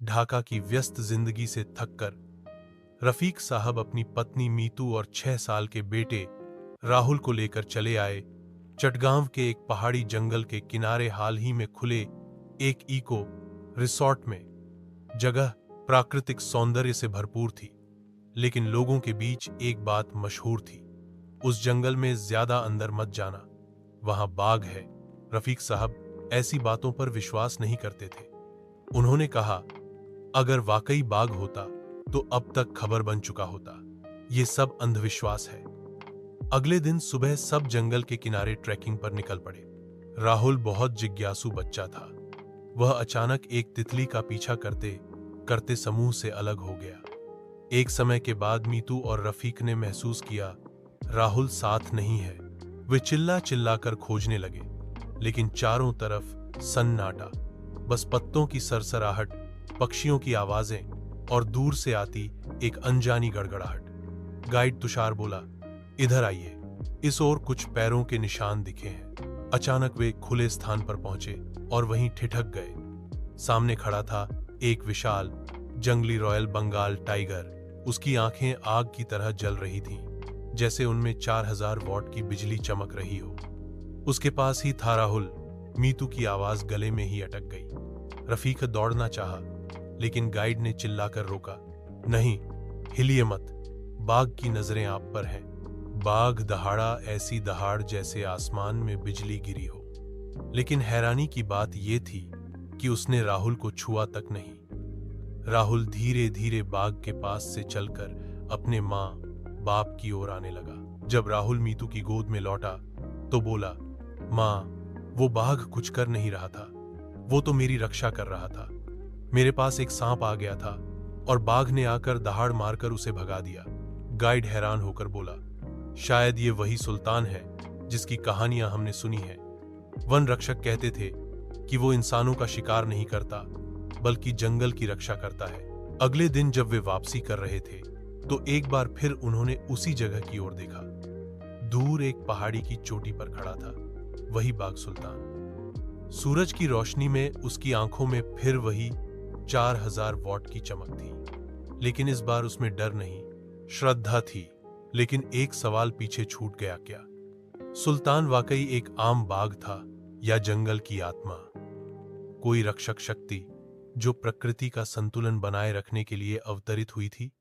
ढाका की व्यस्त जिंदगी से थककर रफीक साहब अपनी पत्नी मीतू और 6 साल के बेटे राहुल को लेकर चले आए चटगांव के एक पहाड़ी जंगल के किनारे हाल ही में खुले एक इको रिसॉर्ट में। जगह प्राकृतिक सौंदर्य से भरपूर थी, लेकिन लोगों के बीच एक बात मशहूर थी, उस जंगल में ज्यादा अंदर मत जाना, वहां बाघ है। रफीक साहब ऐसी बातों पर विश्वास नहीं करते थे। उन्होंने कहा, अगर वाकई बाघ होता तो अब तक खबर बन चुका होता, ये सब अंधविश्वास है। अगले दिन सुबह सब जंगल के किनारे ट्रैकिंग पर निकल पड़े। राहुल बहुत जिज्ञासु बच्चा था। वह अचानक एक तितली का पीछा करते करते समूह से अलग हो गया। एक समय के बाद मीतू और रफीक ने महसूस किया राहुल साथ नहीं है। वे चिल्ला चिल्ला कर खोजने लगे, लेकिन चारों तरफ सन्नाटा, बस पत्तों की सरसराहट, पक्षियों की आवाजें और दूर से आती एक अनजानी गड़गड़ाहट। गाइड तुषार बोला, इधर आइए, इस ओर कुछ पैरों के निशान दिखे हैं। अचानक वे खुले स्थान पर पहुंचे और वहीं ठिठक गए। सामने खड़ा था एक विशाल जंगली रॉयल बंगाल टाइगर। उसकी आंखें आग की तरह जल रही थीं, जैसे उनमें 4000 वॉट की बिजली चमक रही हो। उसके पास ही था राहुल। मीतू की आवाज गले में ही अटक गई। रफीक दौड़ना चाहा, लेकिन गाइड ने चिल्लाकर रोका, नहीं, हिलिए मत, बाघ की नजरें आप पर हैं। बाघ दहाड़ा ऐसी दहाड़ जैसे आसमान में बिजली गिरी हो। लेकिन हैरानी की बात यह थी कि उसने राहुल को छुआ तक नहीं। राहुल धीरे धीरे बाघ के पास से चलकर अपने माँ बाप की ओर आने लगा। जब राहुल मीतू की गोद में लौटा तो बोला, माँ, वो बाघ कुछ कर नहीं रहा था, वो तो मेरी रक्षा कर रहा था। मेरे पास एक सांप आ गया था और बाघ ने आकर दहाड़ मारकर उसे भगा दिया। गाइड हैरान होकर बोला, शायद ये वही सुल्तान है जिसकी कहानियां हमने सुनी है। वन रक्षक कहते थे कि वो इंसानों का शिकार नहीं करता, बल्कि जंगल की रक्षा करता है। अगले दिन जब वे वापसी कर रहे थे तो एक बार फिर उन्होंने उसी जगह की ओर देखा। दूर एक पहाड़ी की चोटी पर खड़ा था वही बाघ सुल्तान। सूरज की रोशनी में उसकी आंखों में फिर वही 4000 वॉट की चमक थी, लेकिन इस बार उसमें डर नहीं, श्रद्धा थी। लेकिन एक सवाल पीछे छूट गया, क्या सुल्तान वाकई एक आम बाघ था या जंगल की आत्मा, कोई रक्षक शक्ति जो प्रकृति का संतुलन बनाए रखने के लिए अवतरित हुई थी?